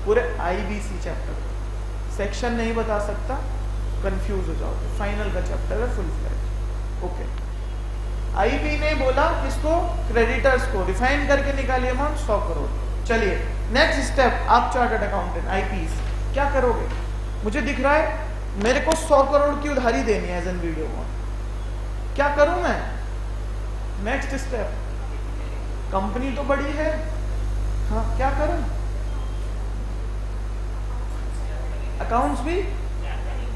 पूरे IBC chapter, section नहीं बता सकता, कंफ्यूज हो जाओगे। फाइनल का चैप्टर है फुल फ्लैट। ओके, IB ने बोला किसको, क्रेडिटर्स को, रिफाइन करके निकालिए अमाउंट 100 करोड़। चलिए नेक्स्ट स्टेप, आप चार्टर्ड अकाउंटेंट IPs क्या करोगे? मुझे दिख रहा है मेरे को 100 करोड़ की उधारी देनी है एज एन वीडियो कॉन, क्या करूं मैं? नेक्स्ट स्टेप, कंपनी तो बड़ी है, हाँ क्या करूं? अकाउंट्स भी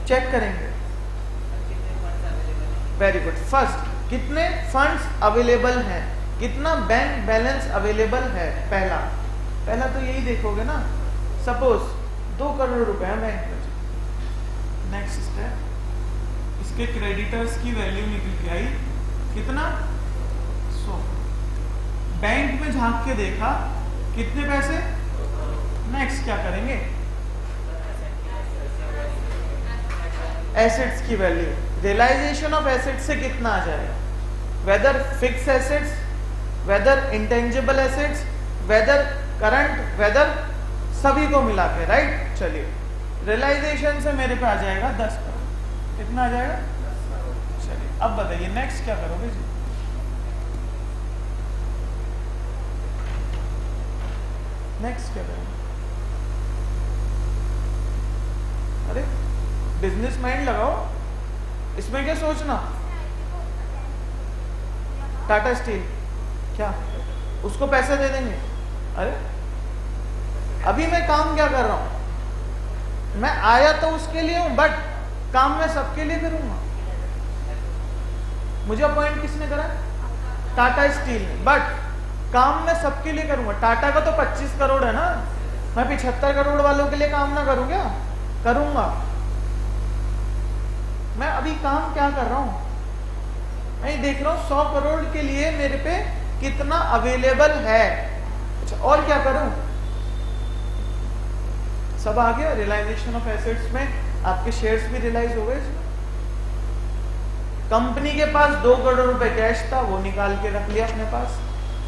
चेक करेंगे। Very good. फर्स्ट, कितने फंड्स अवेलेबल हैं, कितना बैंक बैलेंस अवेलेबल है, पहला तो यही देखोगे ना। सपोज 2 करोड़ रुपए बैंक में। नेक्स्ट स्टेप, इसके क्रेडिटर्स की वैल्यू निकल के आई कितना, 100। बैंक में झांक के देखा कितने पैसे। नेक्स्ट क्या करेंगे, एसेट्स की वैल्यू, रियलाइजेशन ऑफ एसेट्स से कितना आ जाएगा, whether fix assets, whether intangible assets, whether current, whether सभी को मिला के, राइट। चलिए रियलाइजेशन से मेरे पे आ जाएगा 10 करोड़, कितना आ जाएगा। चलिए अब बताइए नेक्स्ट क्या करोगे जी। नेक्स्ट क्या करोगे? अरे बिजनेस माइंड लगाओ, इसमें क्या सोचना। टाटा स्टील क्या उसको पैसे दे देंगे? अरे अभी मैं काम क्या कर रहा हूं, मैं आया तो उसके लिए हूं, बट काम मैं सबके लिए करूंगा। मुझे अपॉइंट किसने करा? टाटा स्टील ने, बट काम मैं सबके लिए करूंगा। टाटा का तो 25 करोड़ है ना, मैं 75 करोड़ वालों के लिए काम ना करूं क्या? करूंगा। मैं अभी काम क्या कर रहा हूं, मैं देख रहा हूं 100 करोड़ के लिए मेरे पे कितना अवेलेबल है। अच्छा और क्या करूं? सब आ गया। रियलाइजेशन ऑफ एसेट्स में आपके शेयर्स भी रियलाइज हो गए। कंपनी के पास 2 करोड़ रुपए कैश था, वो निकाल के रख लिया अपने पास।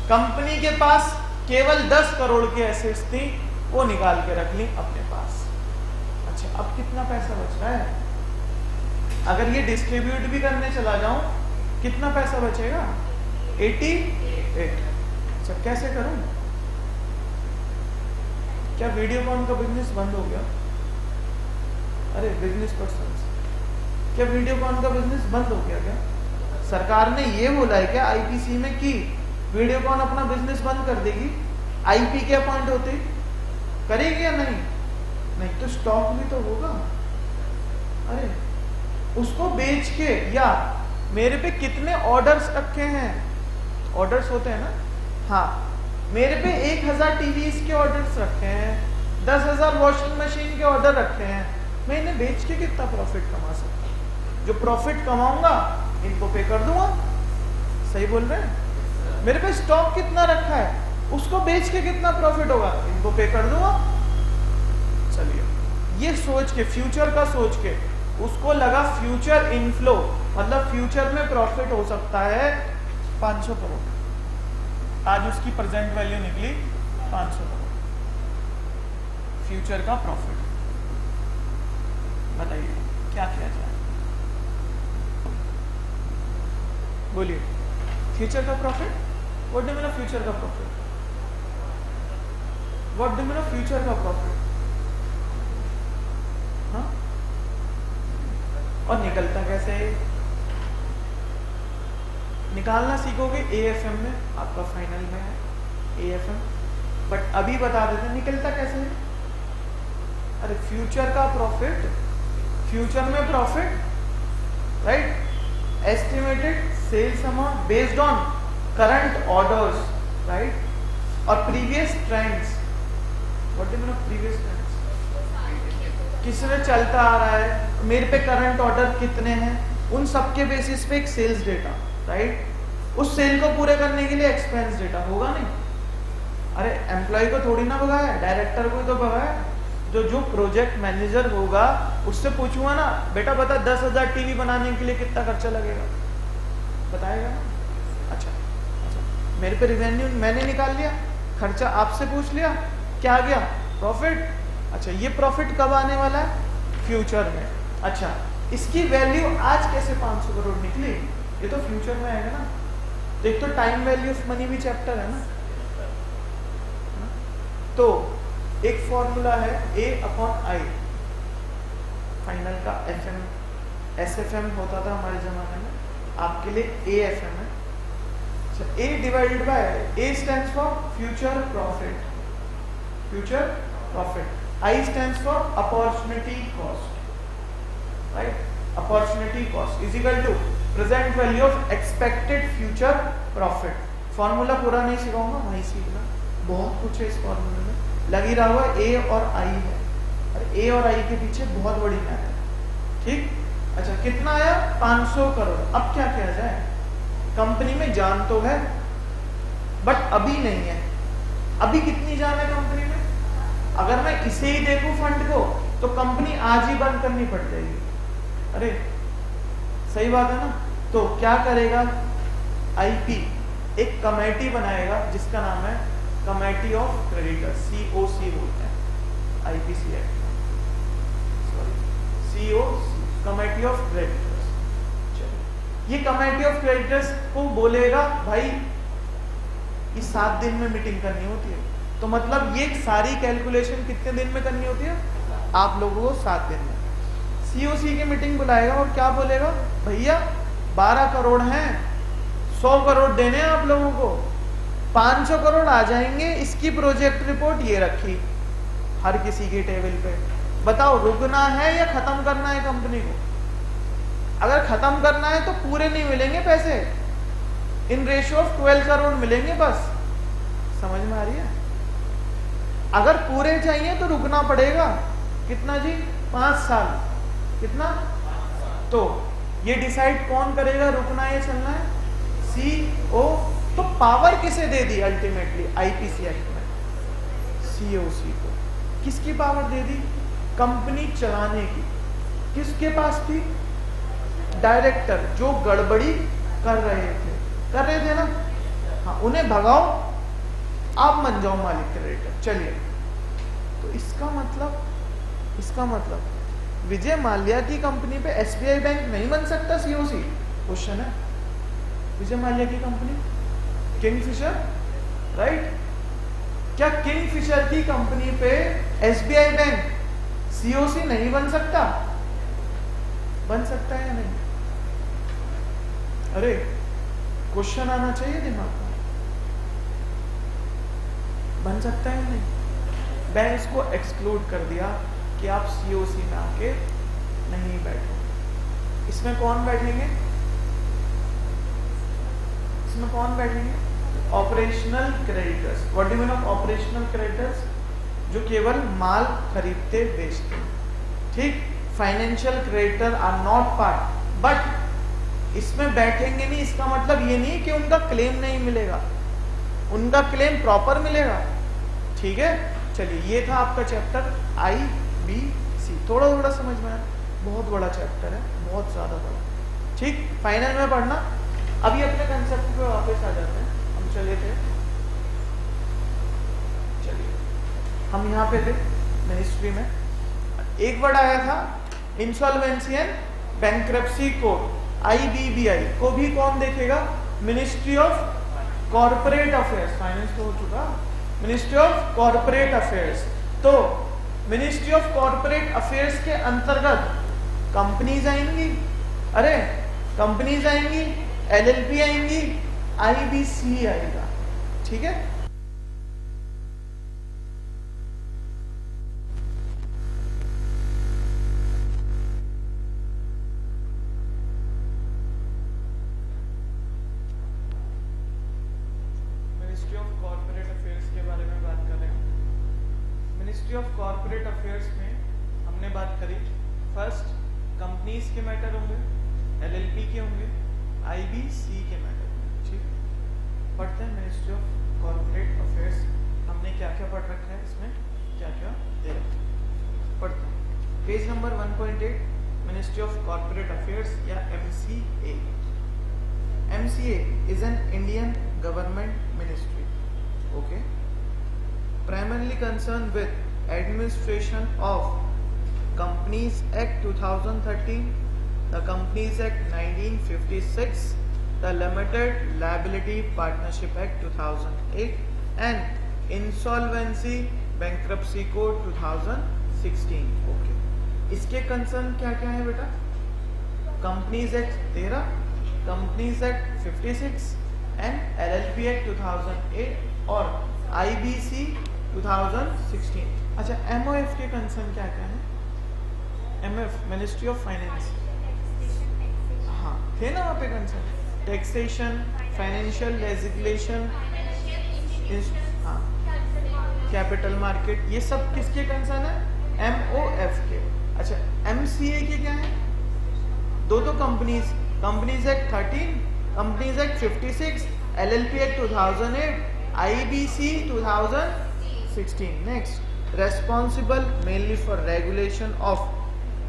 कंपनी के पास केवल 10 करोड़ की एसेट्स थी, वो निकाल के रख ली अपने पास। अच्छा अब कितना पैसा बच रहा है? अगर ये डिस्ट्रीब्यूट भी करने चला जाऊं, कितना पैसा बचेगा? 88। अच्छा कैसे करूं? क्या वीडियोकॉन का बिजनेस बंद हो गया? अरे बिजनेस पर्सन, क्या वीडियोकॉन का बिजनेस बंद हो गया क्या? सरकार ने ये बोला है क्या IPC में कि वीडियोकॉन अपना बिजनेस बंद कर देगी? IP के अपॉइंट होते करेगी या नहीं? नहीं तो स्टॉक भी तो होगा। अरे उसको बेच के, या मेरे पे कितने ऑर्डर्स रखे हैं, ऑर्डर्स होते हैं ना, हाँ मेरे पे 1000 TVs के ऑर्डर्स रखे हैं, 10,000 वॉशिंग मशीन के ऑर्डर रखे हैं, मैं इन्हें बेच के कितना प्रॉफिट कमा सकता हूँ? जो प्रॉफिट कमाऊंगा इनको पे कर दूंगा। सही बोल रहे हैं? मेरे पे स्टॉक कितना रखा है, उसको बेच के कितना प्रॉफिट होगा, इनको पे कर दूंगा। चलिए ये सोच के, फ्यूचर का सोच के, उसको लगा फ्यूचर इनफ्लो, मतलब फ्यूचर में प्रॉफिट हो सकता है 500 करोड़। आज उसकी प्रेजेंट वैल्यू निकली 500 करोड़ फ्यूचर का प्रॉफिट। बताइए क्या किया जाए? बोलिए फ्यूचर का profit. What do mean of future का profit? What do mean of future का प्रॉफिट? हाँ और निकलता कैसे है? निकालना सीखोगे AFM में, आपका फाइनल में है AFM, बट अभी बता देते हैं निकलता कैसे है। अरे फ्यूचर का प्रॉफिट, फ्यूचर में profit, right, estimated sales amount based on current orders, right, और previous trends. What do mean of previous trends? किसने चलता आ रहा है, मेरे पे करंट ऑर्डर कितने हैं, उन सब के बेसिस पे एक सेल्स डेटा, राइट। उस सेल को पूरे करने के लिए एक्सपेंस डेटा होगा नहीं। अरे एम्प्लॉय को थोड़ी ना भगाया, डायरेक्टर को तो भगाया। जो प्रोजेक्ट मैनेजर होगा उससे पूछूंगा ना, बेटा बता 10,000 टीवी बनाने के लिए कितना खर्चा लगेगा, बताएगा ना। अच्छा मेरे पे रिवेन्यू मैंने निकाल लिया, खर्चा आपसे पूछ लिया, क्या आ गया? प्रॉफिट। अच्छा, ये प्रॉफिट कब आने वाला है? फ्यूचर में। अच्छा, इसकी वैल्यू आज कैसे 500 करोड़ निकली? ये तो फ्यूचर में आएगा ना। तो एक तो टाइम वैल्यू ऑफ मनी भी चैप्टर है ना। तो एक फॉर्मूला है A/I, फाइनल का FM SFM होता था हमारे जमाने में, आपके लिए AFM है। A divided by A stands for future profit, future profit. I stands for opportunity cost, right? Opportunity cost is equal to present value of expected future profit। Formula पूरा नहीं सिखाऊंगा, वहीं सीखना, बहुत कुछ है इस फॉर्मूले में। लगी रहा हुआ A और I है, और A और I के पीछे बहुत बड़ी मैथ है, ठीक। अच्छा, कितना आया? 500 करोड़। अब क्या किया जाए? कंपनी में जान तो है बट अभी नहीं है। अभी कितनी जान है कंपनी में? अगर मैं इसे ही देखूं फंड को, तो कंपनी आज ही बंद करनी पड़ जाएगी। अरे सही बात है ना। तो क्या करेगा? IP एक कमेटी बनाएगा जिसका नाम है कमेटी ऑफ क्रेडिटर्स, COC बोलते हैं IPC एक्ट में, sorry COC, committee of creditors. चलिए, ये कमेटी ऑफ क्रेडिटर्स को बोलेगा भाई ये 7 दिन में मीटिंग करनी होती है। तो मतलब ये सारी कैलकुलेशन कितने दिन में करनी होती है? आप लोगों को 7 दिन में। COC की मीटिंग बुलाएगा और क्या बोलेगा? भैया 12 करोड़ हैं, 100 करोड़ देने हैं आप लोगों को, 500 करोड़ आ जाएंगे। इसकी प्रोजेक्ट रिपोर्ट ये रखी हर किसी के टेबल पे। बताओ रुकना है या खत्म करना है कंपनी को? अगर खत्म करना है तो पूरे नहीं मिलेंगे पैसे, इन रेशियो ऑफ 12 करोड़ मिलेंगे बस। समझ में आ रही है? अगर पूरे चाहिए तो रुकना पड़ेगा। कितना जी? 5 साल। कितना? तो ये डिसाइड कौन करेगा रुकना है चलना है? CO। तो पावर किसे दे दी अल्टीमेटली IPC एक्ट में? COC को। किसकी पावर दे दी? कंपनी चलाने की। किसके पास थी? डायरेक्टर, जो गड़बड़ी कर रहे थे ना, हाँ, उन्हें भगाओ, आप बन जाओ मालिक क्रेडिटर। चलिए, तो इसका मतलब विजय माल्या की कंपनी पे SBI बैंक नहीं बन सकता COC? क्वेश्चन है। विजय माल्या की कंपनी किंगफिशर, राइट? क्या किंगफिशर की कंपनी पे SBI बैंक COC नहीं बन सकता? बन सकता है या नहीं? अरे क्वेश्चन आना चाहिए दिमाग में। बन सकता है या नहीं? बैंक्स को एक्सक्लूड कर दिया कि आप COC में आके नहीं बैठो। इसमें कौन बैठेंगे? Operational creditors. What do you mean of operational creditors? जो केवल माल खरीदते बेचते, ठीक। Financial creditor are not part, but इसमें बैठेंगे नहीं, इसका मतलब ये नहीं कि उनका क्लेम नहीं मिलेगा, उनका क्लेम प्रॉपर मिलेगा, ठीक है। चलिए, ये था आपका चैप्टर IBC। थोड़ा समझ में आया? बहुत बड़ा चैप्टर है, बहुत ज्यादा बड़ा, ठीक। फाइनल में पढ़ना। अभी अपने कंसेप्ट पे वापस आ जाते हैं। हम चले थे, चलिए हम यहाँ पे थे मिनिस्ट्री में। एक वर्ड आया था insolvency and bankruptcy code, IBBI को भी कौन देखेगा? Ministry of corporate affairs. Finance तो हो चुका, मिनिस्ट्री ऑफ कॉर्पोरेट अफेयर्स। तो मिनिस्ट्री ऑफ कॉर्पोरेट अफेयर्स के अंतर्गत कंपनीज आएंगी, अरे कंपनीज आएंगी, LLP आएंगी, IBC आएगा, ठीक है। मिनिस्ट्री ऑफ कॉर्पोरेट अफेयर्स के बारे में बात कर रहे हैं। मिनिस्ट्री ऑफ कॉर्पोरेट अफेयर्स में हमने बात करी, फर्स्ट कंपनीज के मैटर होंगे, LLP के होंगे, IBC के मैटर होंगे, ठीक। पढ़ते हैं मिनिस्ट्री ऑफ कॉर्पोरेट अफेयर्स। हमने क्या क्या पढ़ रखा है, इसमें क्या क्या दे रखा है, पढ़ते हैं। Page number 1.8, ministry of corporate affairs या MCA। MCA is an Indian government ministry, okay, primarily concerned with Administration of Companies Act 2013, the Companies Act 1956, the Limited Liability Partnership Act 2008 and Insolvency Bankruptcy Code 2016. Okay, इसके concern क्या क्या है बेटा? Companies act 13, companies act 56 and LLP act 2008 और IBC 2016. अच्छा, MOF के concern क्या क्या है? MF मिनिस्ट्री ऑफ फाइनेंस, हाँ थे ना वहाँ पे कंसर्न, टैक्सेशन, फाइनेंशियल लेजिस्लेशन, हाँ, कैपिटल मार्केट, ये सब किसके कंसर्न है? MOF के. अच्छा, MCA के क्या है? दो companies act 13, companies act 56, LLP act 2008, IBC 2016. Next, responsible mainly for regulation of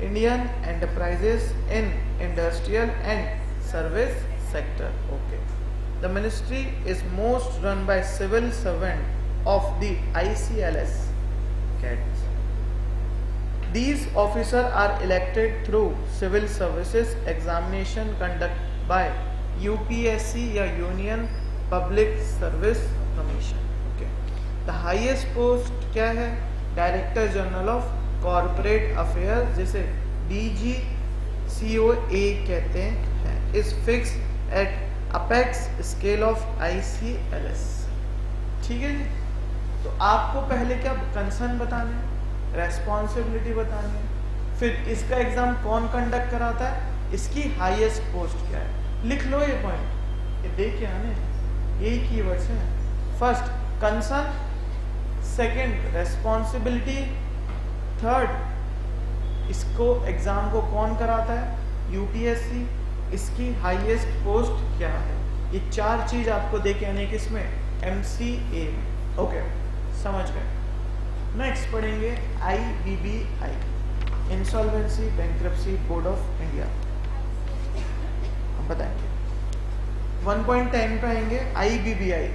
Indian enterprises in industrial and service sector. Okay, the ministry is most run by civil servant of the ICLS cadets. These officers are elected through civil services examination conducted by UPSC या Union Public Service Commission. Okay, the highest post क्या है? Director general of corporate affair, जिसे DGCOA कहते हैं, is fix eight apex scale of ICLS. ठीक है जी. तो आपको पहले क्या कंसर्न बताने, रेस्पॉन्सिबिलिटी बतानी है, फिर इसका एग्जाम कौन कंडक्ट कराता है, इसकी हाईएस्ट पोस्ट क्या है. लिख लो ये पॉइंट, ये देख के आने, यही कीवर्ड्स हैं. First concern, second responsibility, third इसको एग्जाम को कौन कराता है, UPSC, इसकी हाईएस्ट पोस्ट क्या है. ये चार चीज आपको देके आने किसमें, MCA में. ओके, समझ गए. नेक्स्ट पढ़ेंगे IBBI, insolvency bankruptcy board of India. हम बताएंगे 1.10 पे आएंगे. IBBI,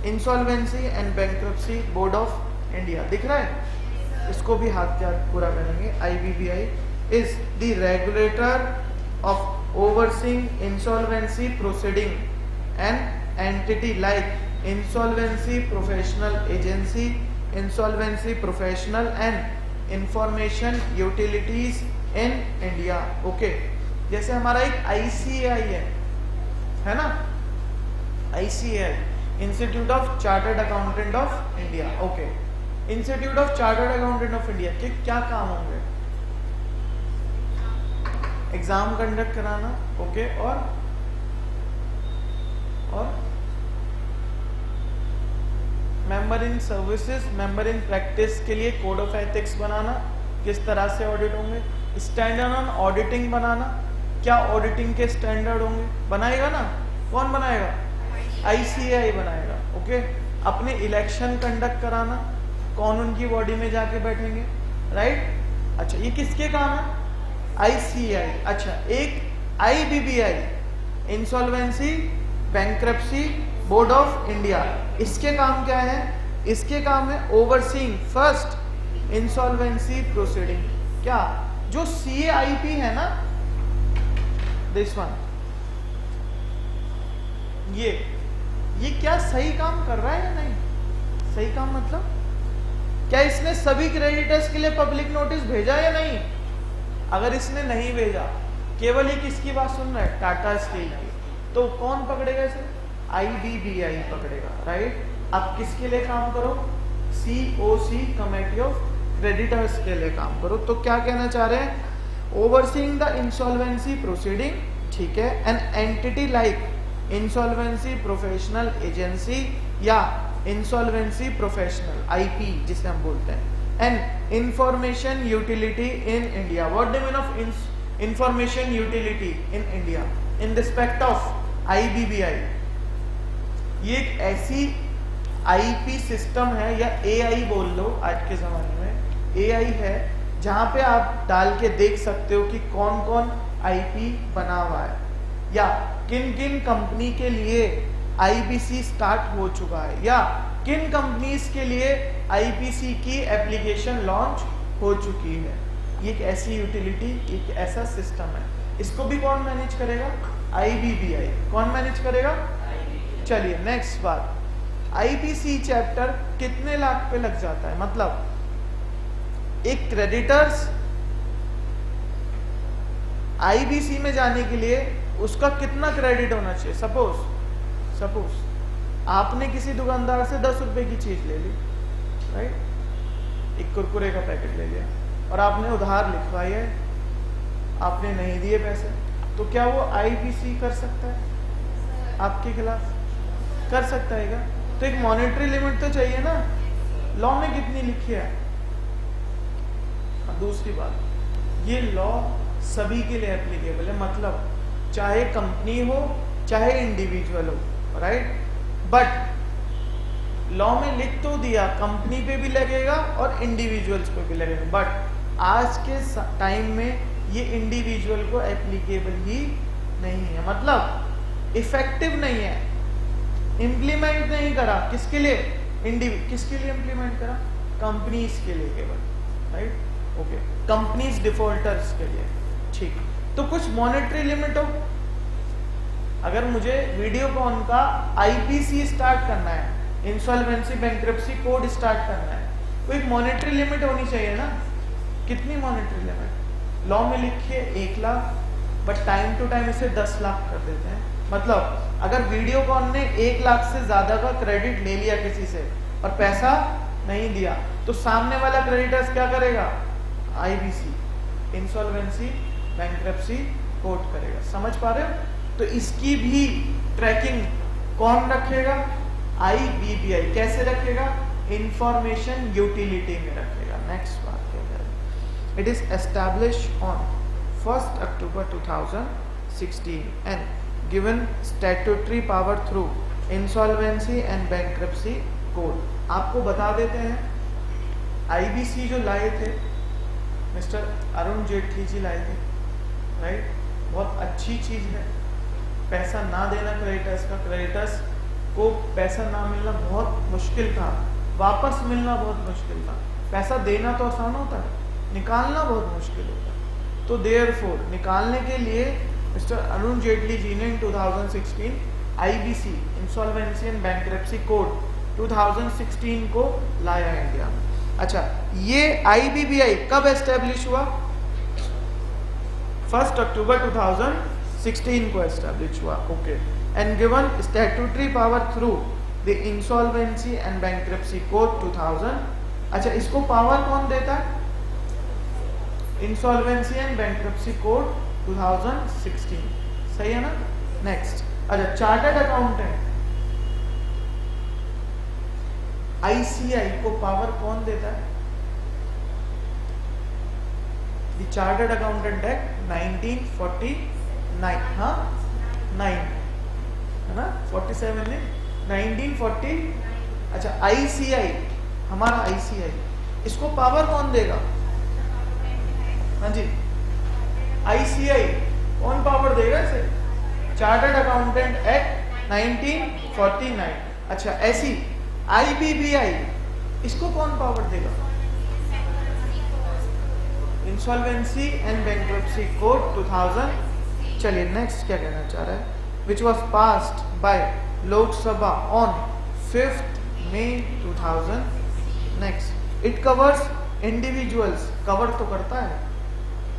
insolvency and bankruptcy board of India. दिख रहा है? इसको भी हाथ क्या पूरा करेंगे. IBBI is the regulator of overseeing insolvency proceeding and entity like insolvency professional agency, insolvency professional and information utilities in India. Okay, जैसे हमारा एक ICAI है ना, ICAI institute of chartered accountant of India. Okay, institute of chartered accountant of India के क्या काम होंगे? Exam conduct कराना. ओके, और member in services, member in practice के लिए कोड ऑफ एथिक्स बनाना, किस तरह से ऑडिट होंगे, स्टैंडर्ड ऑन ऑडिटिंग बनाना, क्या ऑडिटिंग के स्टैंडर्ड होंगे, बनाएगा ना. कौन बनाएगा? ICAI बनाएगा. ओके, अपने इलेक्शन कंडक्ट कराना, कौन उनकी बॉडी में जाके बैठेंगे, राइट. अच्छा, ये किसके काम है? ICAI. अच्छा, एक IBBI, insolvency bankruptcy board of India, इसके काम क्या है? इसके काम है ओवरसीइंग फर्स्ट इंसॉल्वेंसी प्रोसीडिंग. क्या जो CAIP है ना, दिस वन, ये क्या सही काम कर रहा है या नहीं? सही काम मतलब क्या इसने सभी क्रेडिटर्स के लिए पब्लिक नोटिस भेजा या नहीं? अगर इसने नहीं भेजा, केवल ये किसकी बात सुन रहा है? टाटा स्टील की. तो कौन पकड़ेगा इसे? IBBI पकड़ेगा, राइट. अब किसके लिए काम करो? COC, कमेटी ऑफ क्रेडिटर्स के लिए काम करो. तो क्या कहना चाह रहे हैं? ओवरसीइंग द इंसॉल्वेंसी प्रोसीडिंग, ठीक है, an entity like insolvency professional agency या इंसॉल्वेंसी प्रोफेशनल, IP जिसे हम बोलते हैं, and information utility in India. What do mean of information utility in India in respect of IBBI? ये एक ऐसी IP सिस्टम है, या AI बोल लो आज के जमाने में, AI है, जहां पे आप डाल के देख सकते हो कि कौन कौन IP बना हुआ है, या किन किन कंपनी के लिए IBC स्टार्ट हो चुका है, या किन कंपनीज के लिए आईपीसी की एप्लीकेशन लॉन्च हो चुकी है। ये एक ऐसी यूटिलिटी, एक ऐसा सिस्टम है, इसको भी कौन मैनेज करेगा? आईबीबीआई। कौन मैनेज करेगा? चलिए नेक्स्ट बात, आईपीसी चैप्टर कितने लाख पे लग जाता है? मतलब एक क्रेडिटर्स आईबीसी में जाने के लिए उसका कितना क्रेडिट होना चाहिए? सपोज आपने किसी दुकानदार से 10 रुपए की चीज ले ली, राइट, एक कुरकुरे का पैकेट ले लिया और आपने उधार लिखवाई है, आपने नहीं दिए पैसे, तो क्या वो आईपीसी कर सकता है आपके खिलाफ? कर सकता है क्या? तो एक मॉनेटरी लिमिट तो चाहिए ना, लॉ में कितनी लिखी है? दूसरी बात, ये लॉ सभी के लिए एप्लीकेबल है, मतलब चाहे कंपनी हो चाहे इंडिविजुअल हो, राइट, बट लॉ में लिख तो दिया कंपनी पे भी लगेगा और इंडिविजुअल्स पे भी लगेगा, बट आज के टाइम में ये इंडिविजुअल को एप्लीकेबल ही नहीं है, मतलब इफेक्टिव नहीं है, इम्प्लीमेंट नहीं करा। किसके लिए? किसके लिए इम्प्लीमेंट करा? कंपनीज के लिए केवल, राइट, ओके, कंपनीज डिफॉल्टर्स के लिए, ठीक। तो कुछ मॉनेटरी लिमिट हो, अगर मुझे वीडियोकॉन का आईपीसी स्टार्ट करना है, इंसॉल्वेंसी बैंक्रप्सी कोड स्टार्ट करना है, तो एक मॉनेटरी लिमिट होनी चाहिए ना। कितनी मॉनेटरी लिमिट? लॉ में लिखिए 1 lakh, but time to time इसे 10 लाख कर देते हैं। मतलब अगर वीडियोकॉन ने 1 लाख से ज्यादा का क्रेडिट ले लिया किसी से और पैसा नहीं दिया, तो सामने वाला क्रेडिटर्स क्या करेगा? आईबीसी, इंसॉल्वेंसी बैंक्रप्सी कोड करेगा। समझ पा रहे हो? तो इसकी भी ट्रैकिंग कौन रखेगा? आईबीबीआई। कैसे रखेगा? इंफॉर्मेशन यूटिलिटी में रखेगा। नेक्स्ट बात क्या करें? It is established on 1 October 2016 and given statutory power through insolvency and bankruptcy code. आपको बता देते हैं, आईबीसी जो लाए थे मिस्टर अरुण जेटली जी लाए थे, राइट, बहुत अच्छी चीज है। पैसा ना देना क्रेडिटर्स का, क्रेडिटर्स को पैसा ना मिलना बहुत मुश्किल था, वापस मिलना बहुत मुश्किल था। पैसा देना तो आसान होता है, निकालना बहुत मुश्किल होता है। तो देयरफॉर निकालने के लिए मिस्टर अरुण जेटली जी ने 2016 IBC, insolvency and bankruptcy code 2016 को लाया है इंडिया में। अच्छा, ये आईबीबीआई कब एस्टेब्लिश हुआ? 1 अक्टूबर 2016 को एस्टेब्लिश हुआ, okay, and given statutory power through the insolvency and bankruptcy code 2000। अच्छा, इसको पावर कौन देता है? इंसॉल्वेंसी एंड बैंक्रप्सी कोड 2016, सही है ना? नेक्स्ट, अच्छा, चार्टर्ड अकाउंटेंट आईसीआई को पावर कौन देता है? द चार्टर्ड अकाउंटेंट एक्ट 1949, हाँ 9 है ना, 47 ने 1940। अच्छा, आईसीआई, हमारा आईसीआई, इसको पावर कौन देगा? हाँ जी, आईसीआई कौन पावर देगा इसे? Chartered accountant act 1949। अच्छा, ऐसी आईबीबीआई, इसको कौन पावर देगा? Insolvency and bankruptcy code 2000। चलिए नेक्स्ट क्या कहना चाह रहा है? Which was passed by Lok Sabha on 5 May 2000। Next, it covers individuals, cover तो करता है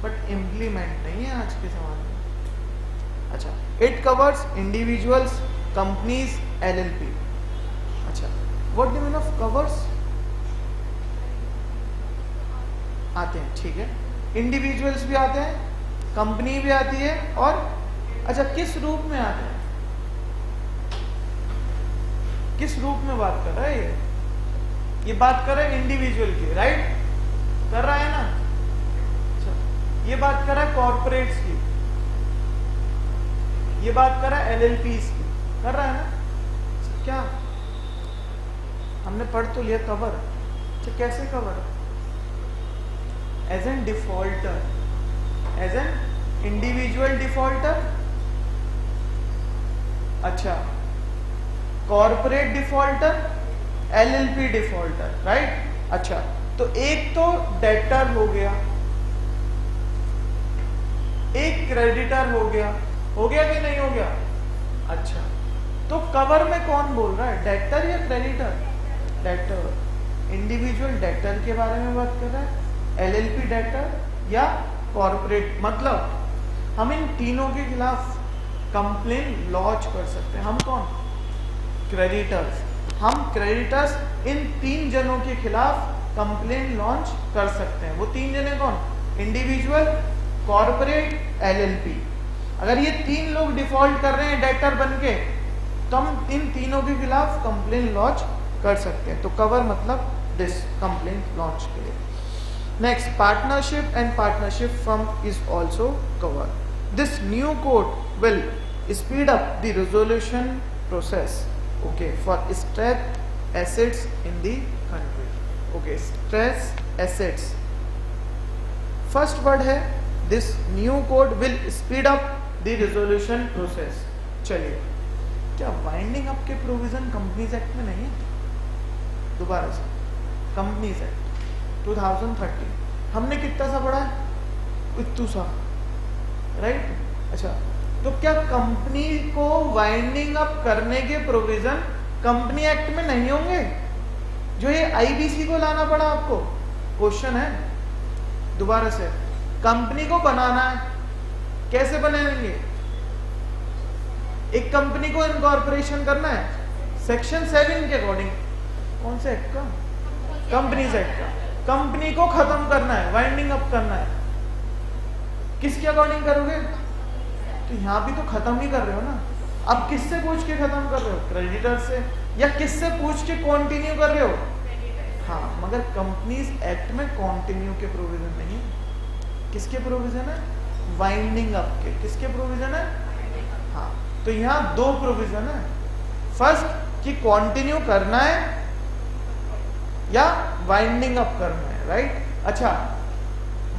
बट इम्प्लीमेंट नहीं है आज के जमाने में। अच्छा, it covers individuals, companies, LLP. अच्छा, what the mean of covers? आते हैं, ठीक है, इंडिविजुअल्स भी आते हैं, कंपनी भी आती है, और अच्छा किस रूप में आते हैं? किस रूप में बात कर रहा है ये बात कर रहा है इंडिविजुअल की, राइट, कर रहा है ना? अच्छा, ये बात कर रहा है कॉर्पोरेट्स की, ये बात कर रहा है एलएलपीज की, कर रहा है ना? क्या हमने पढ़ तो लिया कवर। अच्छा, कैसे cover? As an defaulter, as an individual defaulter. अच्छा, corporate defaulter LLP defaulter, right. अच्छा, तो एक तो डेटर हो गया, एक क्रेडिटर हो गया कि नहीं हो गया? अच्छा, तो कवर में कौन बोल रहा है, डेटर या क्रेडिटर? डेटर। इंडिविजुअल डेटर के बारे में बात कर रहा है, LLP डेटर या कॉर्पोरेट। मतलब हम इन तीनों के खिलाफ कंप्लेन लॉन्च कर सकते हैं। हम कौन? क्रेडिटर्स। हम क्रेडिटर्स इन तीन जनों के खिलाफ कंप्लेन लॉन्च कर सकते हैं। वो तीन जने कौन? Individual, corporate, LLP। अगर ये तीन लोग डिफॉल्ट कर रहे हैं डेटर बनके, तो हम इन तीनों के खिलाफ कंप्लेन लॉन्च कर सकते हैं। तो कवर मतलब दिस, कंप्लेन लॉन्च के लिए। Next, partnership and partnership firm is also cover. This new code will speed up the resolution process, okay, for stressed assets in the country. Okay, stressed assets, first word है, this new code will speed up the resolution process। चलिए, क्या winding up के provision companies act में नहीं है? दोबारा से, companies act 2013 हमने कितना सा पढ़ा है? इतू सा, राइट। अच्छा, तो क्या कंपनी को वाइंडिंग अप करने के प्रोविजन कंपनी एक्ट में नहीं होंगे? जो ये आईबीसी को लाना पड़ा आपको? क्वेश्चन है दोबारा से, कंपनी को बनाना है, कैसे बनाएंगे? एक कंपनी को इनकॉर्पोरेशन करना है सेक्शन 7 के अकॉर्डिंग। कौन से एक्ट का? कंपनीज एक्ट का। कंपनी को खत्म करना है, वाइंडिंग अप करना है, किसके अकॉर्डिंग करोगे? तो यहाँ भी तो खत्म ही कर रहे हो ना। अब किससे पूछ के खत्म कर रहे हो? क्रेडिटर से। या किससे पूछ के कंटिन्यू कर रहे हो? हाँ, मगर कंपनीज एक्ट में कंटिन्यू के प्रोविजन नहीं है। किसके प्रोविजन है? वाइंडिंग अप के। किसके प्रोविजन है? हाँ, तो यहाँ दो प्रोविजन है। फर्स्ट कि कंटिन्यू करना है या वाइंडिंग अप करना है, राइट। अच्छा,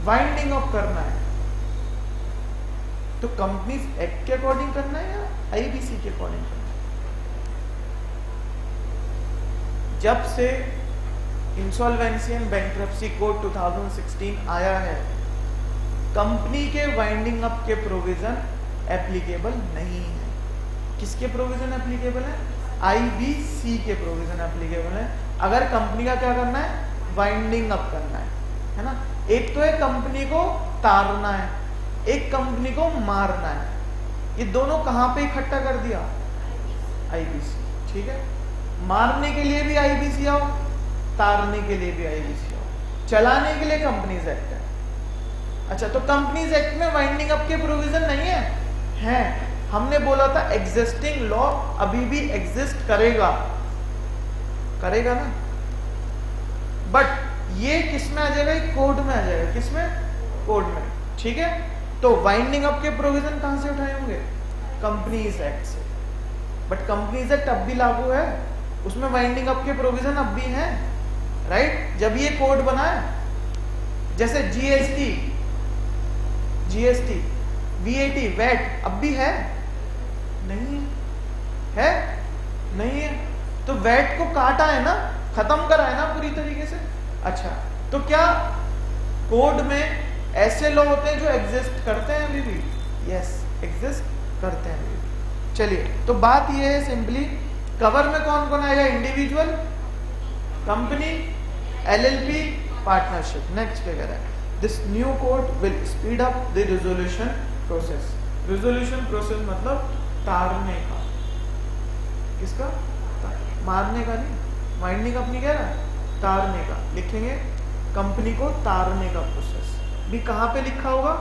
वाइंडिंग अप करना है तो कंपनीज एक्ट के अकॉर्डिंग करना है या आईबीसी के अकॉर्डिंग करना है? जब से इंसॉल्वेंसी एंड बैंक्रप्सी कोड 2016 आया है, कंपनी के वाइंडिंग अप के प्रोविजन एप्लीकेबल नहीं है। किसके प्रोविजन एप्लीकेबल है? आईबीसी के प्रोविजन एप्लीकेबल है अगर कंपनी का क्या करना है? वाइंडिंग अप करना है ना। एक तो है कंपनी को तारना है, एक कंपनी को मारना है। ये दोनों कहां पे इकट्ठा कर दिया? आईबीसी, ठीक है। मारने के लिए भी आईबीसी आओ, तारने के लिए भी आईबीसी आओ, चलाने के लिए कंपनीज एक्ट है। अच्छा, तो कंपनीज एक्ट में वाइंडिंग अप के प्रोविजन नहीं है? है। हमने बोला था एग्जिस्टिंग लॉ अभी भी एग्जिस्ट करेगा ना। बट ये किस में आ जाएगा? कोड में आ जाएगा। किस में? कोड में, ठीक है। तो वाइंडिंग अप के प्रोविजन कहां से उठाए होंगे? कंपनीज एक्ट से। बट कंपनीज एक्ट अब भी लागू है, उसमें वाइंडिंग अप के प्रोविजन अब भी हैं, राइट। जब ये कोड बना है, जैसे जीएसटी, वीएटी, वैट अब भी है? नहीं है, नहीं है। तो वैट को काटा है ना, खत्म करा है ना पूरी तरीके से। अच्छा, तो क्या कोड में ऐसे लॉ होते हैं जो एग्जिस्ट करते हैं अभी भी? यस, एग्जिस्ट करते हैं अभी भी। चलिए, तो बात ये है सिंपली, कवर में कौन कौन आएगा? Individual, company, LLP, partnership. Next क्या कह रहा है? This new code will speed up the resolution process. Resolution process मतलब तारने का। किसका? मारने का नहीं, वाइंडिंग अप नहीं कह रहा, तारने का। लिखेंगे कंपनी को तारने का प्रोसेस। भी कहां पे लिखा होगा?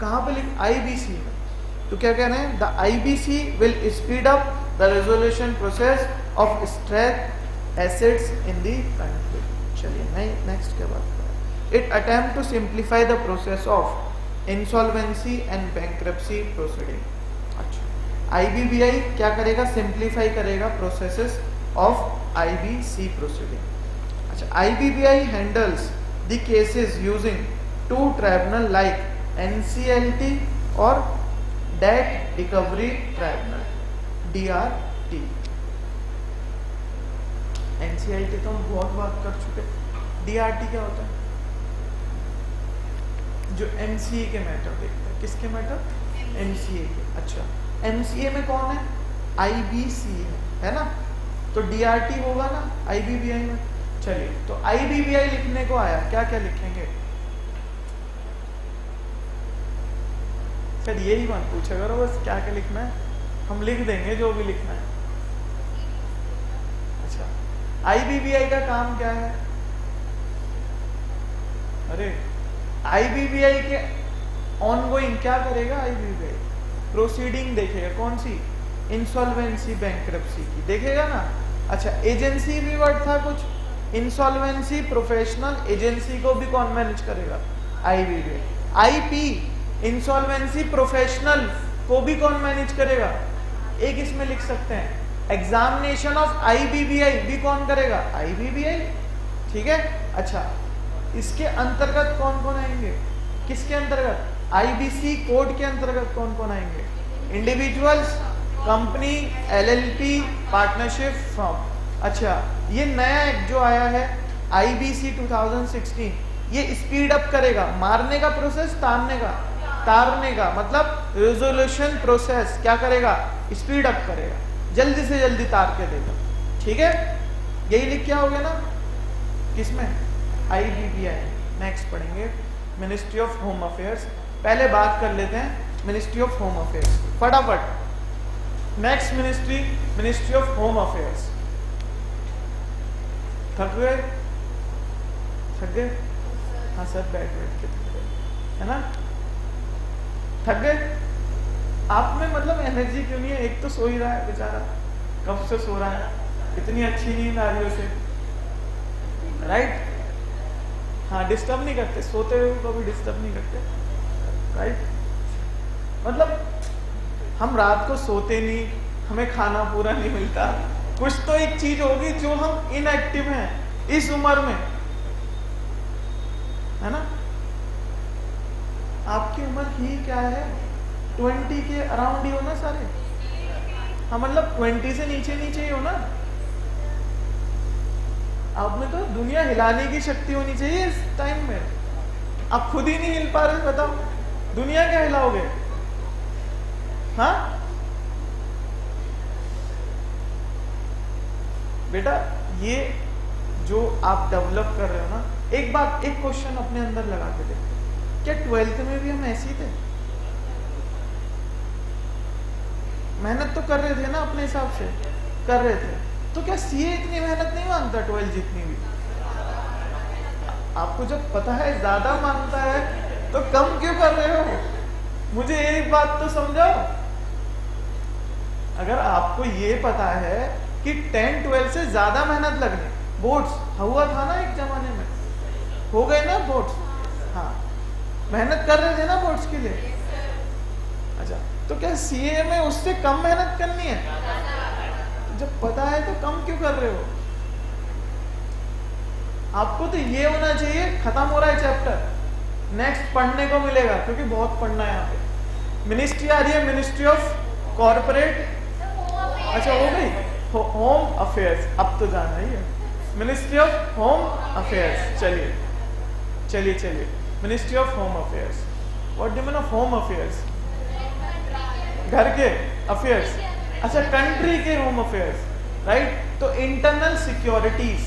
कहां पे लिख? आईबीसी में। तो क्या कह रहे हैं? The IBC will speed up the resolution process of stressed assets in the country. चलिए, नेक्स्ट क्या बात करें? It attempt to simplify the process of insolvency and bankruptcy proceeding. अच्छा, आईबीबीआई क्या करेगा? सिंप्लीफाई करेगा प्रोसेसेस ऑफ आईबीसी प्रोसीडिंग। अच्छा, IBBI handles the cases using two tribunal like NCLT or Debt Recovery Tribunal, DRT। NCERT तो हम बहुत बात कर चुके। डीआरटी क्या होता है? जो एमसीए के मैटर देखते हैं। किसके मैटर? एमसीए के। अच्छा, एमसीए में कौन है? आईबीसी है ना, तो डीआरटी होगा ना आईबीबीआई में। चलिए, तो आईबीबीआई लिखने को आया, क्या क्या लिखेंगे? फिर यही मत पूछा करो बस क्या क्या लिखना है, हम लिख देंगे जो भी लिखना है। अच्छा, आईबीबीआई का काम क्या है? अरे आईबीबीआई के ऑनगोइंग क्या करेगा? आईबीबीआई प्रोसीडिंग देखेगा। कौन सी? इंसॉल्वेंसी बैंक्रप्सी की देखेगा ना। अच्छा, एजेंसी भी वर्ड था कुछ, इंसॉल्वेंसी प्रोफेशनल एजेंसी को भी कौन मैनेज करेगा? आईबीबीआई। आईपी इंसॉल्वेंसी प्रोफेशनल को भी कौन मैनेज करेगा? एक इसमें लिख सकते हैं, एग्जामिनेशन ऑफ आईबीबीआई भी कौन करेगा? आईबीबीआई। ठीक है। अच्छा, इसके अंतर्गत कौन कौन आएंगे? किसके अंतर्गत? आईबीसी कोड के अंतर्गत कौन कौन आएंगे? Individuals, company, LLP, partnership, firm. अच्छा, ये नया एक्ट जो आया है आईबीसी 2016, ये स्पीड अप करेगा मारने का प्रोसेस, तारने का मतलब रेजोल्यूशन प्रोसेस क्या करेगा? स्पीड अप करेगा, जल्दी से जल्दी तार के देगा। ठीक है, यही लिख के आओगे ना किसमें? आईबीबीआई। नेक्स्ट पढ़ेंगे मिनिस्ट्री ऑफ होम अफेयर्स। पहले बात कर लेते हैं मिनिस्ट्री ऑफ होम अफेयर्स फटाफट। Next ministry, ministry of home affairs. थक गए? हाँ सर, बैठ के है ना, थक गए? आप में मतलब एनर्जी क्यों नहीं है? एक तो सो ही रहा है बेचारा, कब से सो रहा है, इतनी अच्छी नींद आ रही है उसे, राइट? हाँ, डिस्टर्ब नहीं करते, सोते हुए कभी डिस्टर्ब नहीं करते, राइट? मतलब हम रात को सोते नहीं, हमें खाना पूरा नहीं मिलता, कुछ तो एक चीज होगी जो हम इनएक्टिव हैं इस उम्र में, है ना? आपकी उम्र ही क्या है? 20 के अराउंड ही हो ना सारे? हाँ, मतलब 20 से नीचे ही हो ना? आप में तो दुनिया हिलाने की शक्ति होनी चाहिए इस टाइम में। आप खुद ही नहीं हिल पा रहे, बताओ दुनिया क्या हिलाओगे? हाँ बेटा, ये जो आप डेवलप कर रहे हो ना, एक क्वेश्चन अपने अंदर लगा के देखो, क्या 12th में भी हम ऐसे ही थे? मेहनत तो कर रहे थे ना, अपने हिसाब से कर रहे थे, तो क्या सीए इतनी मेहनत नहीं मांगता 12 जितनी भी? आपको जब पता है ज्यादा मांगता है तो कम क्यों कर रहे हो? मुझे एक बात तो समझाओ। अगर आपको ये पता है कि 10-12 से ज्यादा मेहनत लगनी, बोर्ड्स हुआ था ना एक जमाने में, हो गए ना बोर्ड्स, हाँ मेहनत कर रहे थे ना बोर्ड्स के लिए। अच्छा, तो क्या सीए में उससे कम मेहनत करनी है? जब पता है तो कम क्यों कर रहे हो? आपको तो ये होना चाहिए, खत्म हो रहा है चैप्टर, नेक्स्ट पढ़ने को मिलेगा, क्योंकि बहुत पढ़ना है यहाँ पे। मिनिस्ट्री आ रही है, मिनिस्ट्री ऑफ कॉर्पोरेट, अच्छा हो गई, होम अफेयर्स, अब तो जाना ही है, मिनिस्ट्री ऑफ होम अफेयर्स। चलिए चलिए चलिए, ministry of home affairs. What do you mean of home affairs? घर के अफेयर्स, अच्छा कंट्री के होम अफेयर्स, राइट? तो internal securities,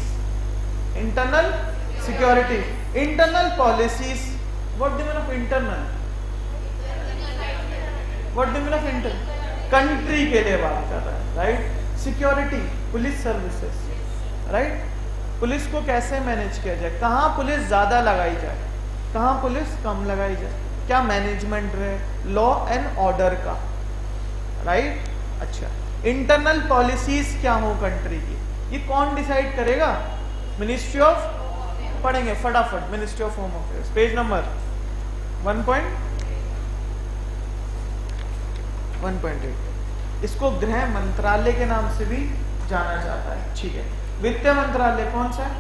internal policies. What do you mean of internal? What do you mean of internal? Country के लिए बात कर रहा है, right? Security, police services, right? Police को कैसे मैनेज किया जाए, कहाँ पुलिस ज्यादा लगाई जाए, कहाँ पुलिस कम लगाई जाए, क्या मैनेजमेंट रहे लॉ एंड ऑर्डर का, राइट? अच्छा, इंटरनल पॉलिसीज क्या हो कंट्री की, ये कौन डिसाइड करेगा? मिनिस्ट्री ऑफ, पढ़ेंगे फटाफट, ministry of home affairs, page number 1.8। इसको गृह मंत्रालय के नाम से भी जाना जाता है, ठीक है? वित्त मंत्रालय कौन सा है?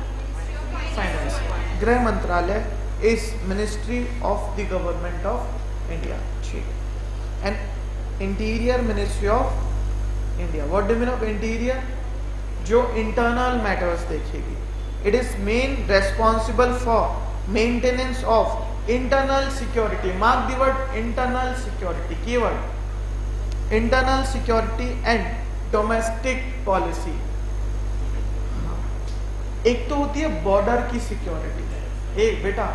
फाइनेंस। गृह मंत्रालय is ministry of the government of India, ठीक है? And interior ministry of India. What do mean of interior? जो इंटरनल मैटर्स देखेगी। It is main responsible for maintenance of internal security, mark the word internal security, keyword internal security and domestic policy. एक तो होती है border की security, एक बेटा,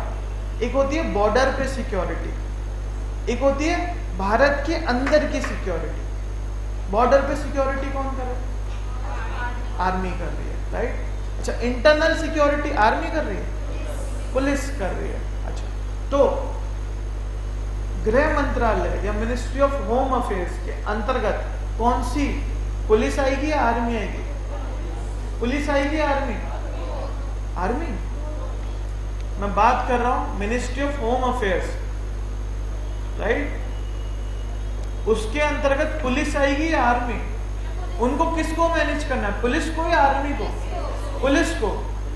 एक होती है बॉर्डर पे सिक्योरिटी, एक होती है भारत के अंदर की सिक्योरिटी। बॉर्डर पे सिक्योरिटी कौन कर रहा है? आर्मी कर रही है, राइट। अच्छा, इंटरनल सिक्योरिटी आर्मी कर रही है, पुलिस कर रही है। अच्छा, तो गृह मंत्रालय या मिनिस्ट्री ऑफ होम अफेयर्स के अंतर्गत कौन सी पुलिस आएगी या आर्मी आएगी? पुलिस आएगी या आर्मी? आर्मी। मैं बात कर रहा हूं ministry of home affairs, right. उसके अंतर्गत पुलिस आएगी या आर्मी? उनको किसको मैनेज करना है, पुलिस को या आर्मी को? पुलिस को।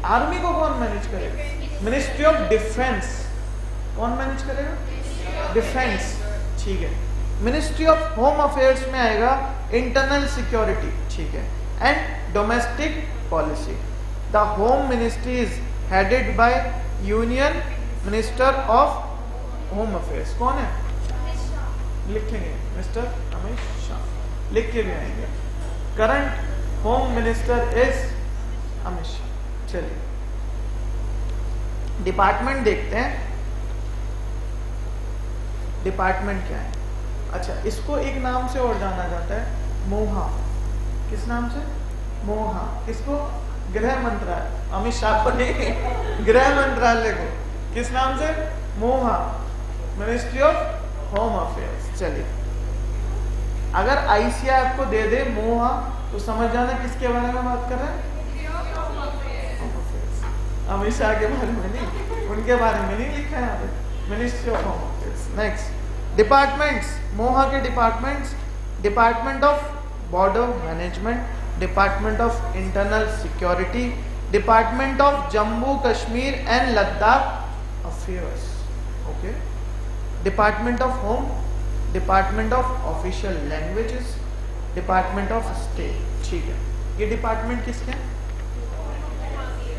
आर्मी को कौन मैनेज करेगा? Ministry of defence. कौन मैनेज करेगा? डिफेंस, ठीक है। मिनिस्ट्री ऑफ होम अफेयर्स में आएगा इंटरनल सिक्योरिटी, ठीक है, and domestic policy. The home ministry is headed by union minister of home affairs. कौन है? लिखेंगे मिस्टर अमित शाह, लिख के भी आएंगे। Current home minister is Amit Shah. चलिए डिपार्टमेंट देखते हैं, डिपार्टमेंट क्या है। अच्छा, इसको एक नाम से और जाना जाता है, मोहा। किस नाम से? मोहा। किसको? गृह मंत्रालय, अमित शाह को नहीं, गृह मंत्रालय को किस नाम से? मोहा, मिनिस्ट्री ऑफ होम अफेयर्स। चलिए, अगर आईसीआई आपको दे दे मोहा तो समझ जाना किसके बारे में बात कर रहे हैं? अमित शाह के बारे में नहीं, उनके बारे में नहीं लिखा है यहाँ पे, ministry of home affairs. Next, departments, मोहा के departments, department of border management, department of internal security, department of Jammu Kashmir and Ladakh affairs, okay, department of home, department of official languages, department of state. ठीक है, ये डिपार्टमेंट किसके हैं?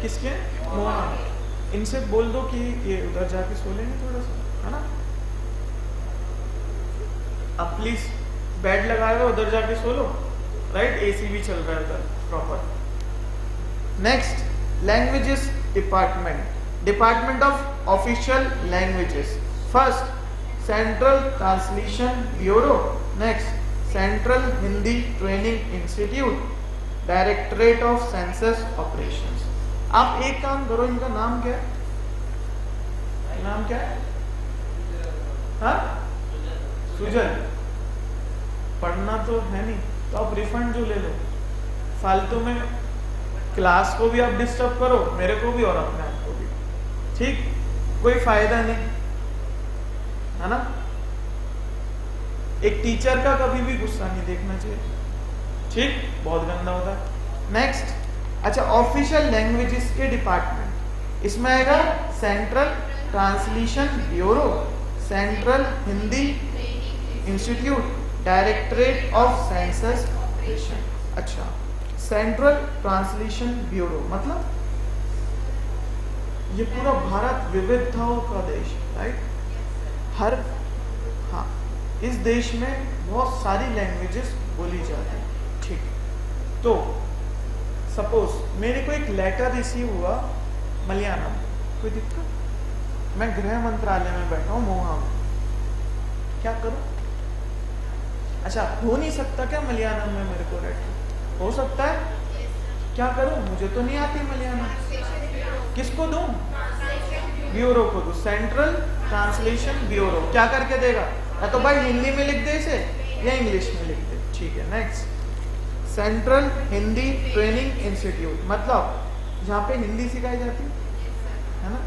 किसके हैं? मोहा। इनसे बोल दो कि ये उधर जाके सो लेंगे थोड़ा सा, है ना। अब प्लीज बेड लगाए हुए उधर जाके सो लो, राइट, एसी भी चल रहा है उधर proper. Next, languages department, department of official languages. First, central translation bureau. Next, central Hindi training institute, directorate of census operations. आप एक काम करो, इनका नाम क्या है? नाम क्या है? हाँ, सुजल। पढ़ना तो है नहीं, तो आप रिफंड जो ले लो, फालतू में क्लास को भी आप डिस्टर्ब करो, मेरे को भी और अपने आप को भी, ठीक, कोई फायदा नहीं, है ना। एक टीचर का कभी भी गुस्सा नहीं देखना चाहिए, ठीक, बहुत गंदा होता है। नेक्स्ट, अच्छा, ऑफिशियल लैंग्वेजेस के डिपार्टमेंट, इसमें आएगा central translation bureau, central Hindi institute, directorate of census operation. अच्छा, सेंट्रल ट्रांसलेशन ब्यूरो मतलब ये पूरा भारत विविधताओं का देश, राइट। हर, हाँ, इस देश में बहुत सारी लैंग्वेजेस बोली जाती है, ठीक। तो सपोज मेरे को एक लेटर रिसीव हुआ मलयालम, कोई दिक्कत? मैं गृह मंत्रालय में बैठा हूँ मोहा में, क्या करूं? अच्छा, हो नहीं सकता क्या मलयालम में मेरे को लेटर? हो सकता है, क्या करूं? मुझे तो नहीं आती मलयालम, किसको दूं? ब्यूरो को दूं, सेंट्रल ट्रांसलेशन ब्यूरो। क्या करके देगा? या तो भाई हिंदी में लिख दे इसे या इंग्लिश में लिख दे, ठीक है। Next, central Hindi training institute मतलब जहाँ पे हिंदी सिखाई जाती है ना।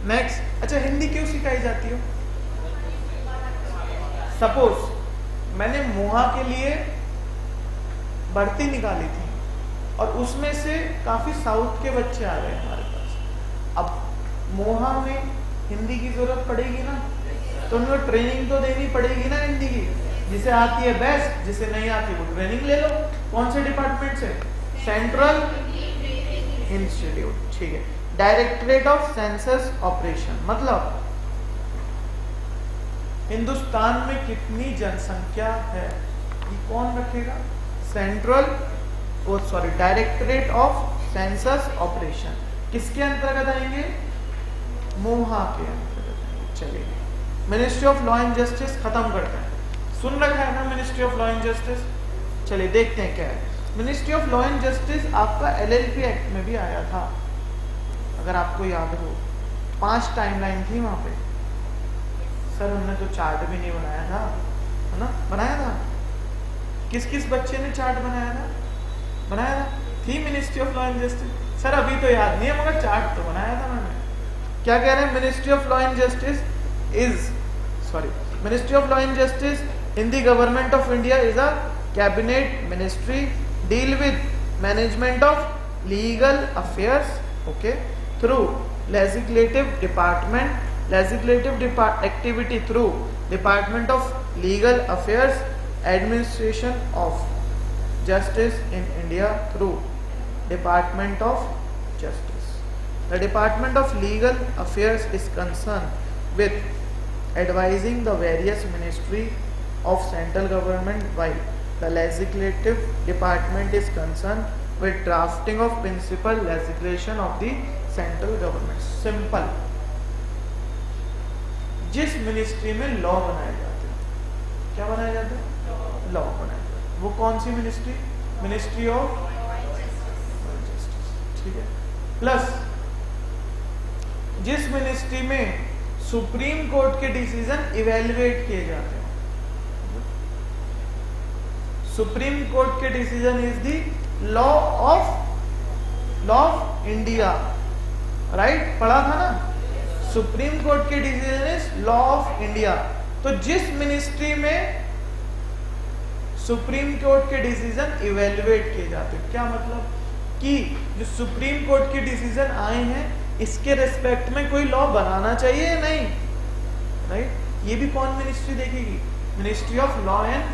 नेक्स्ट, अच्छा, हिंदी क्यों सिखाई जाती है? सपोज मैंने मोहा के लिए भर्ती निकाली थी और उसमें से काफी साउथ के बच्चे आ रहे हैं हमारे पास। अब मोहा में हिंदी की जरूरत पड़ेगी ना, तो उनको ट्रेनिंग तो देनी पड़ेगी ना हिंदी की। जिसे आती है बेस्ट, जिसे नहीं आती वो ट्रेनिंग ले लो। कौन से डिपार्टमेंट से? सेंट्रल इंस्टीट्यूट, ठीक है। डायरेक्टरेट ऑफ सेंसस ऑपरेशन, मतलब हिंदुस्तान में कितनी जनसंख्या है ये कौन रखेगा? डायरेक्टरेट ऑफ सेंसस ऑपरेशन किसके अंतर्गत आएंगे? मोहा के अंतर्गत आएंगे। चलिए, ministry of law and justice खत्म करते हैं। सुन रखा है ना ministry of law and justice? चलिए देखते हैं क्या है। Ministry of law and justice आपका LLP एक्ट में भी आया था, अगर आपको याद हो। 5 टाइमलाइन थी वहां पे। सर हमने तो चार्ट भी नहीं बनाया था, है ना? बनाया था। किस किस बच्चे ने चार्ट बनाया था? बनाया था। थी ministry of law and justice. Sir अभी तो याद नहीं है, मगर चार्ट तो बनाया था मैंने। क्या कह रहे हैं? Ministry of law and justice ministry of law and justice in the government of India is a cabinet ministry, deal with management of legal affairs, okay, through legislative activity through Department of Legal Affairs, Administration of Justice in India through Department of Justice. The Department of Legal Affairs is concerned with advising the various ministry of central government, while the Legislative Department is concerned with drafting of principal legislation of the central government. Simple. जिस ministry में law बनाए जाते हैं, क्या बनाए जाते हैं? Law बनाए जाते हैं। वो कौन सी मिनिस्ट्री? मिनिस्ट्री ऑफ जस्टिस, ठीक है। प्लस जिस मिनिस्ट्री में सुप्रीम कोर्ट के डिसीजन इवेल्युएट किए जाते हैं। सुप्रीम कोर्ट के decision is the law of India, right? पढ़ा था ना? सुप्रीम कोर्ट के decision is law of India. तो जिस मिनिस्ट्री में सुप्रीम कोर्ट के डिसीजन इवेल्युएट किए जाते हैं, क्या मतलब कि जो सुप्रीम कोर्ट के डिसीजन आए हैं इसके रिस्पेक्ट में कोई लॉ बनाना चाहिए या नहीं, राइट? ये भी कौन मिनिस्ट्री देखेगी? Ministry of law and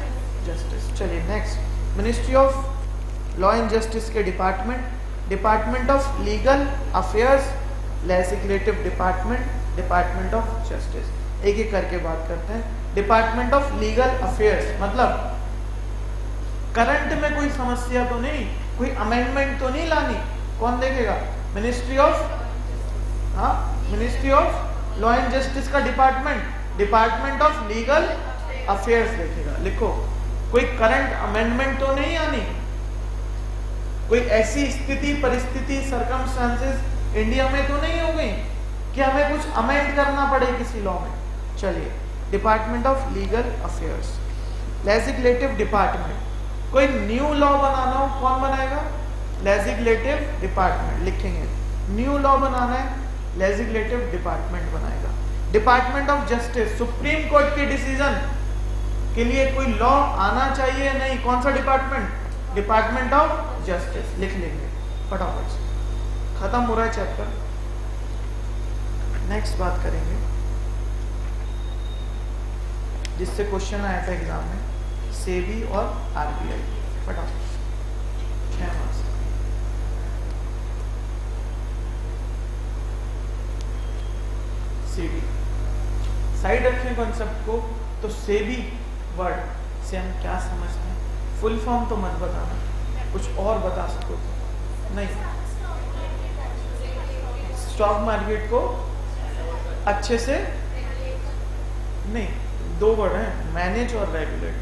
justice. चलिए next, ministry of law and justice के department of legal affairs, legislative department of justice. एक एक करके बात करते हैं। डिपार्टमेंट ऑफ लीगल अफेयर्स मतलब करंट में कोई समस्या तो नहीं, कोई अमेंडमेंट तो नहीं लानी, कौन देखेगा? Ministry of law and justice का डिपार्टमेंट ऑफ लीगल अफेयर्स देखेगा। लिखो, कोई करंट अमेंडमेंट तो नहीं आनी, कोई ऐसी स्थिति परिस्थिति सर्कमस्टांसेस इंडिया में तो नहीं हो गई कि हमें कुछ अमेंड करना पड़े किसी लॉ में। चलिए, department of legal affairs. Legislative department, कोई न्यू लॉ बनाना हो, कौन बनाएगा? Legislative department. लिखेंगे, न्यू लॉ बनाना है, लेजिस्लेटिव डिपार्टमेंट बनाएगा। Department of justice, supreme court के डिसीजन के लिए कोई लॉ आना चाहिए या नहीं, कौन सा डिपार्टमेंट? Department of justice. लिख लेंगे फटाफट से, खत्म हो रहा है चैप्टर। नेक्स्ट बात करेंगे जिससे क्वेश्चन आया था एग्जाम में, सेबी और आरबीआई। फटाफट 6 मार्क्स। सेबी साइड रखें कॉन्सेप्ट को। तो सेबी वर्ड से हम क्या समझते हैं? फुल फॉर्म तो मत बताना, कुछ और बता सको तो। नहीं, स्टॉक मार्केट को अच्छे से नहीं, 2 वर्ड हैं, मैनेज और रेगुलेट।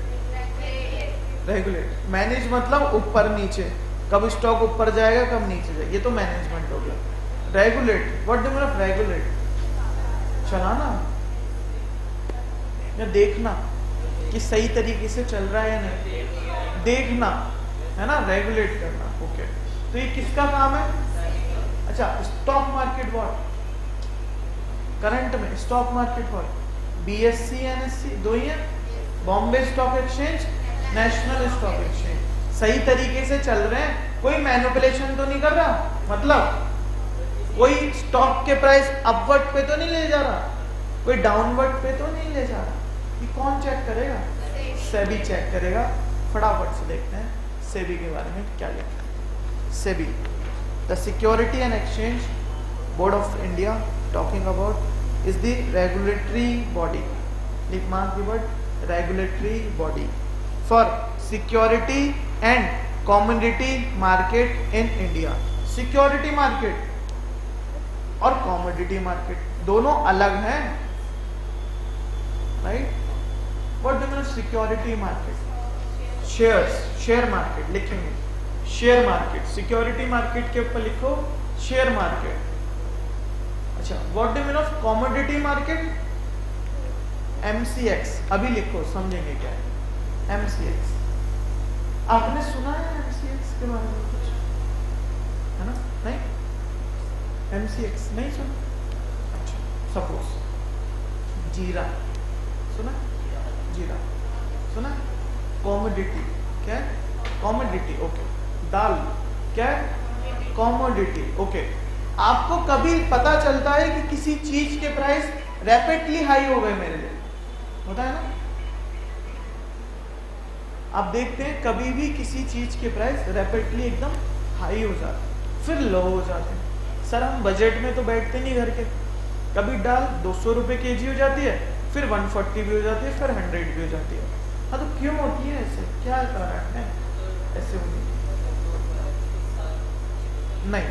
मैनेज मतलब ऊपर नीचे, कब स्टॉक ऊपर जाएगा कब नीचे जाएगा, ये तो मैनेजमेंट हो गया। Regulate, what do mean of regulate? चलाना या देखना कि सही तरीके से चल रहा है या नहीं, देखना है ना, रेगुलेट करना। ओके, तो ये किसका काम है? अच्छा, स्टॉक मार्केट बोर्ड, करंट में stock market board BSE NSE 2 ही है, Bombay stock exchange, national stock exchange. सही तरीके से चल रहे हैं, कोई मैनिपुलेशन तो नहीं कर रहा, मतलब कोई स्टॉक के प्राइस अपवर्ड पे तो नहीं ले जा रहा, कोई डाउनवर्ड पे तो नहीं ले जा रहा। ये कौन चेक करेगा? सेबी चेक करेगा। फटाफट से देखते हैं सेबी के बारे में क्या लिखा है। SEBI, the Security and Exchange Board of India, talking about, is the regulatory body. Mark the word regulatory body for security and commodity market in India. Security market और commodity market दोनों अलग हैं, right? What do you mean security market? Shares, share market लिखेंगे, share market, security market के ऊपर लिखो share market. अच्छा, what do you mean of commodity market? MCX, अभी लिखो, समझेंगे क्या है MCX. आपने सुना है MCX के बारे में कुछ, है ना? नहीं, MCX नहीं सुना? अच्छा, सपोज जीरा सुना? जीरा सुना? कॉमोडिटी क्या है? Commodity, okay. दाल क्या है? Commodity, okay. आपको कभी पता चलता है कि किसी चीज के प्राइस रैपिडली हाई हो गए? मेरे लिए होता है ना? आप देखते हैं कभी भी किसी चीज के प्राइस रैपिडली एकदम हाई हो जाते हैं, फिर लो हो जाते हैं. सर हम बजट में तो बैठते नहीं घर के. कभी दाल 200 रुपए केजी हो जाती है, फिर 140 भी हो जाती है, फिर 100 भी हो जाती है. हाँ, तो क्यों होती है ऐसे? क्या कारण है ऐसे होने की? नहीं,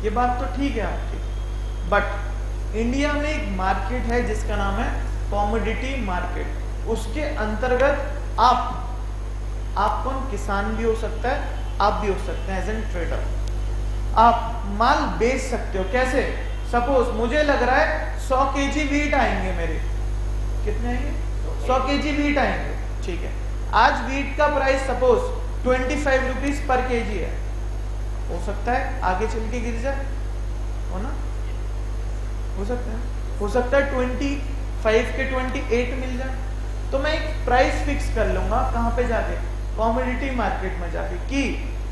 ये बात तो ठीक है आपकी, बट इंडिया में एक मार्केट है जिसका नाम है कॉमोडिटी मार्केट. उसके अंतर्गत आप कौन? किसान भी हो सकता है, आप भी हो सकते हैं एज एन ट्रेडर. आप माल बेच सकते हो. कैसे? सपोज मुझे लग रहा है 100 केजी वीट आएंगे मेरे. कितने आएंगे? 100 केजी वीट आएंगे. ठीक है, आज वीट का price suppose 25 rupees per KG है. हो सकता है आगे चल के गिर जाए, हो ना? हो सकता है 25 के 28 मिल जाए. तो मैं एक प्राइस फिक्स कर लूंगा. कहां पे जाके? कॉमोडिटी मार्केट में जाके, कि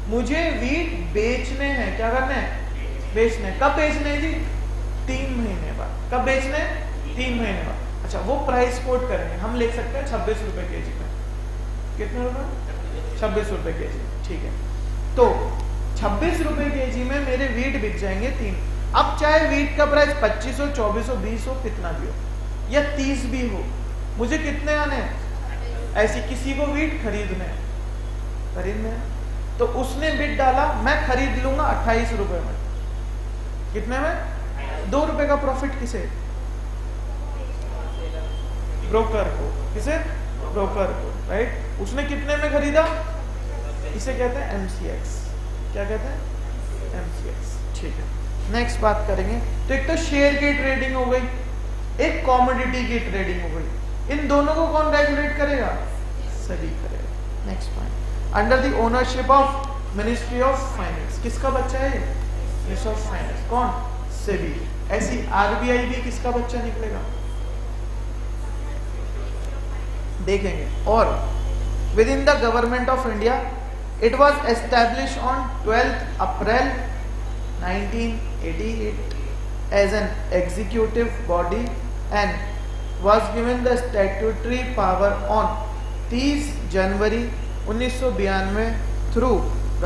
मुझे वीट बेचने हैं. क्या करने हैं? बेचने. कब बेचने हैं जी? 3 महीने बाद. कब बेचने? 3 महीने बाद. अच्छा, वो प्राइस कोट करेंगे. हम लिख सकते हैं 26 रुपए केजी में. कितने रुपए? 26 रुपए केजी. ठीक है, तो 26 रुपए केजी में मेरे वीट बिक जाएंगे 3. अब चाहे वीट का प्राइस 25 हो, 24 हो, 20 हो, कितना भी हो, या 30 भी हो, मुझे कितने आने हैं? ऐसी किसी को वीट खरीदने हैं. तो उसने बिड डाला, मैं खरीद लूंगा 28 रुपए में. कितने में? 2 रुपए का प्रॉफिट. किसे? ब्रोकर को. किसे? ब्रोकर को, राइट? उसने कितने में खरीदा? इसे कहते हैं MCX. क्या कहते हैं? MCX. ठीक है, नेक्स्ट बात करेंगे. तो एक तो शेयर की ट्रेडिंग हो गई, एक कॉमोडिटी की ट्रेडिंग हो गई. इन दोनों को कौन रेगुलेट करेगा? SEBI करेगा. Next point, under the ownership of ministry of finance. किसका बच्चा है? Ministry of finance. कौन? SEBI. ऐसी RBI भी किसका बच्चा निकलेगा? देखेंगे. और within the government of India, it was establish on 12 April 1988 as an executive body and was given the statutory power on 30 January 1992 through